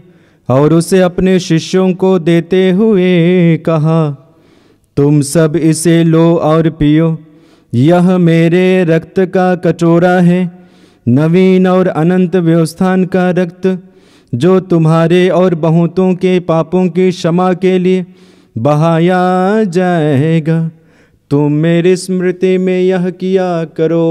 और उसे अपने शिष्यों को देते हुए कहा, तुम सब इसे लो और पियो, यह मेरे रक्त का कटोरा है, नवीन और अनंत व्यवस्थान का रक्त, जो तुम्हारे और बहुतों के पापों की क्षमा के लिए बहाया जाएगा। तुम मेरी स्मृति में यह किया करो।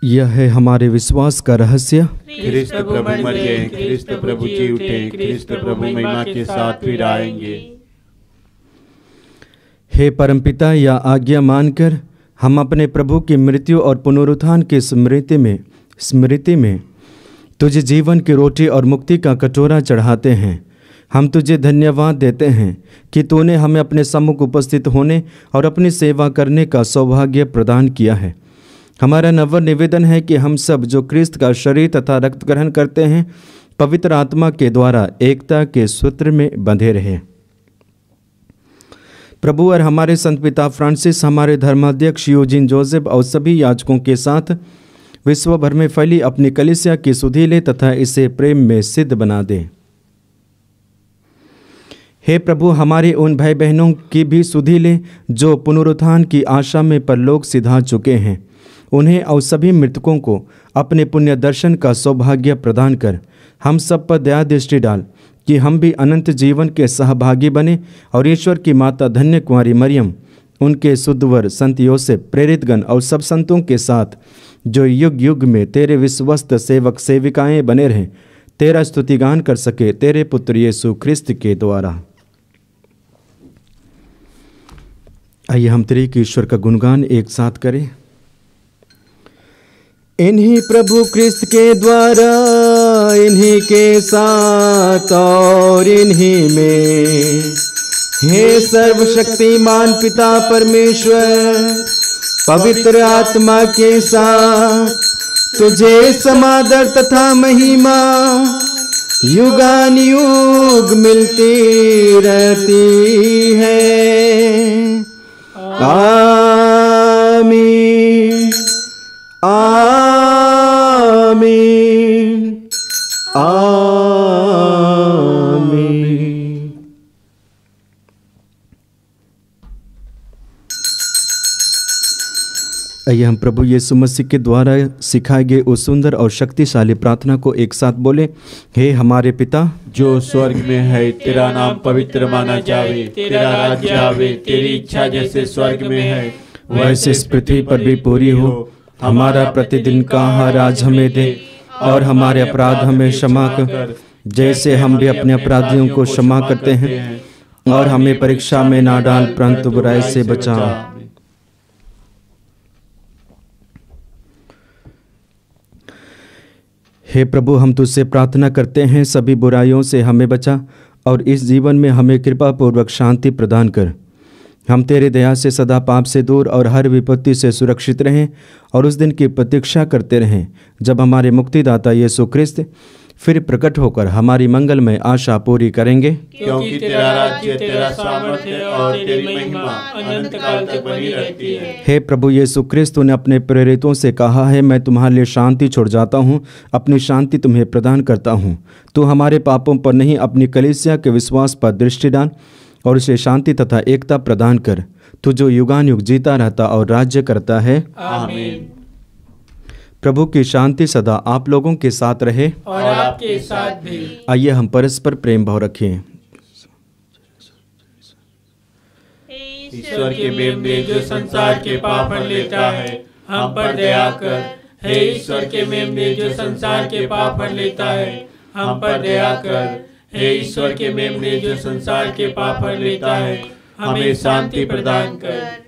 यह है हमारे विश्वास का रहस्य। ख्रिस्त प्रभु मर गए, ख्रिस्त प्रभु जी उठे, ख्रिस्त प्रभु महिमा के साथ फिर आएंगे। हे परमपिता, यह आज्ञा मानकर हम अपने प्रभु की मृत्यु और पुनरुत्थान की स्मृति में तुझे जीवन की रोटी और मुक्ति का कटोरा चढ़ाते हैं। हम तुझे धन्यवाद देते हैं कि तूने हमें अपने सम्मुख उपस्थित होने और अपनी सेवा करने का सौभाग्य प्रदान किया है। हमारा नव निवेदन है कि हम सब जो क्रिस्त का शरीर तथा रक्त ग्रहण करते हैं, पवित्र आत्मा के द्वारा एकता के सूत्र में बंधे रहे। प्रभु और हमारे संत पिता फ्रांसिस, हमारे धर्माध्यक्ष यूजिन जोसेफ और सभी याजकों के साथ विश्व भर में फैली अपनी कलीसिया की सुधि ले तथा इसे प्रेम में सिद्ध बना दे। हे प्रभु, हमारे उन भाई बहनों की भी सुधि ले जो पुनरुत्थान की आशा में परलोक सिधा चुके हैं। उन्हें और सभी मृतकों को अपने पुण्य दर्शन का सौभाग्य प्रदान कर हम सब पर दया दृष्टि डाल कि हम भी अनंत जीवन के सहभागी बने और ईश्वर की माता धन्य कुंवारी मरियम, उनके शुद्धवर संत योसेफ, प्रेरितगण और सब संतों के साथ जो युग युग में तेरे विश्वस्त सेवक सेविकाएं बने रहें, तेरा स्तुतिगान कर सके तेरे पुत्र यीशु ख्रिस्त के द्वारा। आइए हम त्रिएक ईश्वर का गुणगान एक साथ करें। इन्हीं प्रभु ख्रिस्त के द्वारा, इन्हीं के साथ और इन्हीं में, हे सर्वशक्तिमान पिता परमेश्वर, पवित्र आत्मा के साथ तुझे समादर तथा महिमा युगानुयुग मिलती रहती है। आमीन आमीन आमीन। आइए हम प्रभु यीशु मसीह के द्वारा सिखाए गए उस सुंदर और शक्तिशाली प्रार्थना को एक साथ बोले। हे हमारे पिता जो स्वर्ग में है, तेरा नाम पवित्र माना जावे, तेरा राज्य आवे, तेरी इच्छा जैसे स्वर्ग में है वैसे इस पृथ्वी पर भी पूरी हो। हमारा प्रतिदिन का आहार आज हमें दे और हमारे अपराध हमें क्षमा कर, जैसे हम भी अपने अपराधियों को क्षमा करते हैं, और हमें परीक्षा में ना डाल परंतु बुराई से बचा। हे प्रभु, हम तुझसे प्रार्थना करते हैं, सभी बुराइयों से हमें बचा और इस जीवन में हमें कृपा पूर्वक शांति प्रदान कर। हम तेरे दया से सदा पाप से दूर और हर विपत्ति से सुरक्षित रहें और उस दिन की प्रतीक्षा करते रहें जब हमारे मुक्तिदाता यीशु ख्रिस्त फिर प्रकट होकर हमारी मंगलमय आशा पूरी करेंगे। क्योंकि तेरा राज्य, तेरा सामर्थ्य और तेरी महिमा अनंत काल तक बनी रहती है। हे प्रभु यीशु ख्रिस्त, तूने अपने प्रेरितों से कहा है, मैं तुम्हारे लिए शांति छोड़ जाता हूँ, अपनी शांति तुम्हें प्रदान करता हूँ। तू हमारे पापों पर नहीं, अपनी कलीसिया के विश्वास पर दृष्टि डाल और उसे शांति तथा एकता प्रदान कर। तू जो युगानुयुग जीता रहता और राज्य करता है। आमीन। प्रभु की शांति सदा आप लोगों के साथ रहे और आपके साथ भी। आइए हम परस्पर प्रेम भाव रखें। ईश्वर के मेमने जो संसार के पाप हर लेता है, हम पर दया कर। हे ईश्वर के मेमने जो संसार के पाप हर लेता है, हम पर दया कर। हे ईश्वर के मेमने जो संसार के पाप हर लेता है, हमें शांति प्रदान कर।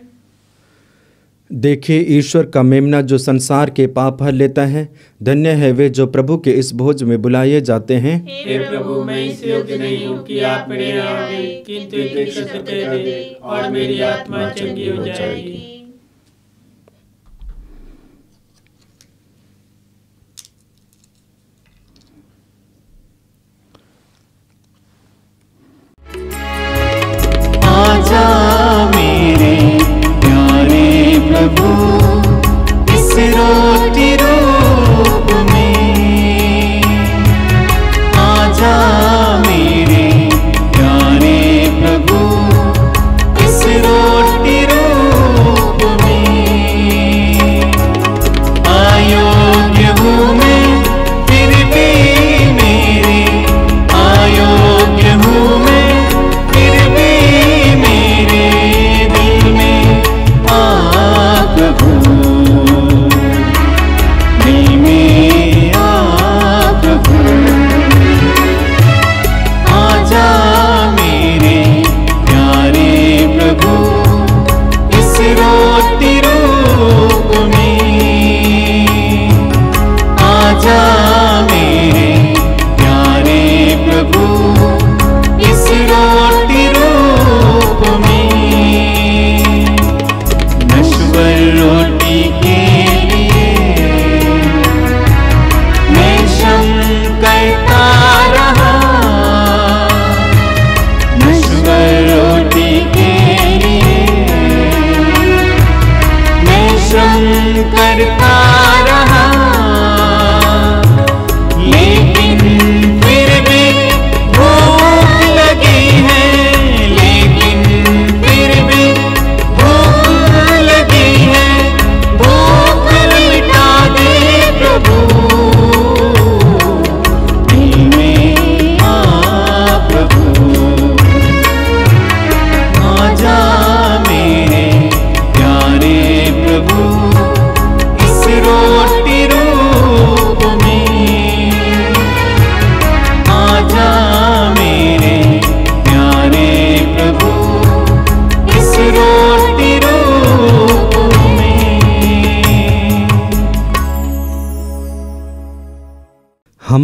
देखिए, ईश्वर का मेमना जो संसार के पाप हर लेता है। धन्य है वे जो प्रभु के इस भोज में बुलाए जाते हैं। हे प्रभु, मैं इस योग्य नहीं हूँ कि आप मेरे यहाँ आवे, किंतु एक शब्द कह दे और मेरी आत्मा चंगी हो जाएगी। आजा मेरे प्यारे प्रभु, इस रोटी रूप में। आजा मेरे प्यारे प्रभु, इस रोटी रूप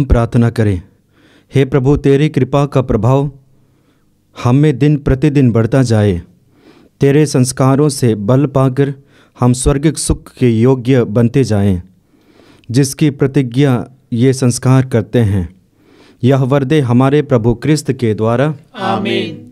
हम प्रार्थना करें। हे प्रभु, तेरी कृपा का प्रभाव हम में दिन प्रतिदिन बढ़ता जाए। तेरे संस्कारों से बल पाकर हम स्वर्गिक सुख के योग्य बनते जाएं, जिसकी प्रतिज्ञा ये संस्कार करते हैं। यह वरदे हमारे प्रभु क्रिस्त के द्वारा। आमीन।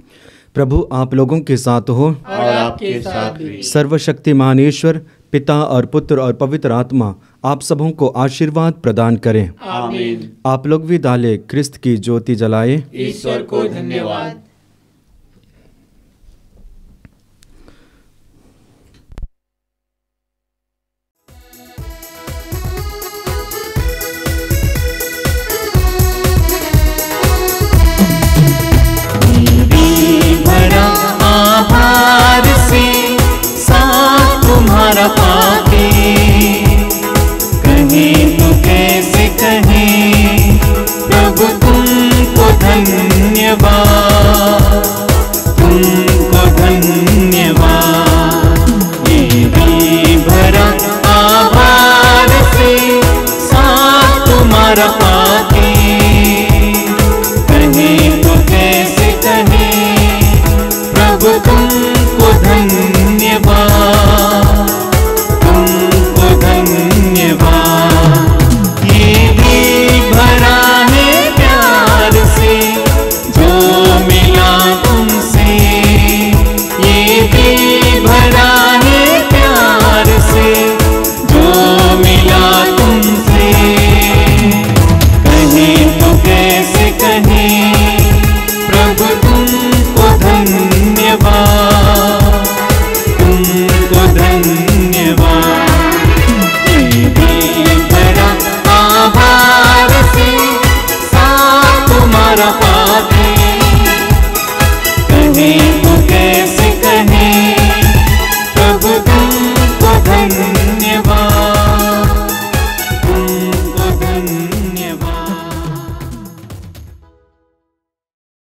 प्रभु आप लोगों के साथ हो और आपके साथ भी। सर्वशक्तिमान ईश्वर पिता और पुत्र और पवित्र आत्मा आप सबों को आशीर्वाद प्रदान करें। आमीन। आप लोग भी डाले क्रिस्त की ज्योति जलाए। ईश्वर को धन्यवाद। आभार से साथ तुम्हारा पाके, कहें तो कैसे कहें प्रभु तुमको धन्यवाद, तुमको धन्यवाद। ये भी भरा आभार से साथ तुम्हारा पाके, कहें तो कैसे कहें प्रभु तुमको धन्यवाद, तुमको धन्यवाद। ये भी भरा है प्यार से जो मिला तुमसे, ये भी भरा है प्यार से जो मिला तुमसे। कहें तो कैसे कहें प्रभु तुमको धन्यवाद, तुमको धन्यवाद। ये भी भरा आभार से साथ तुम्हारा पाके, कहें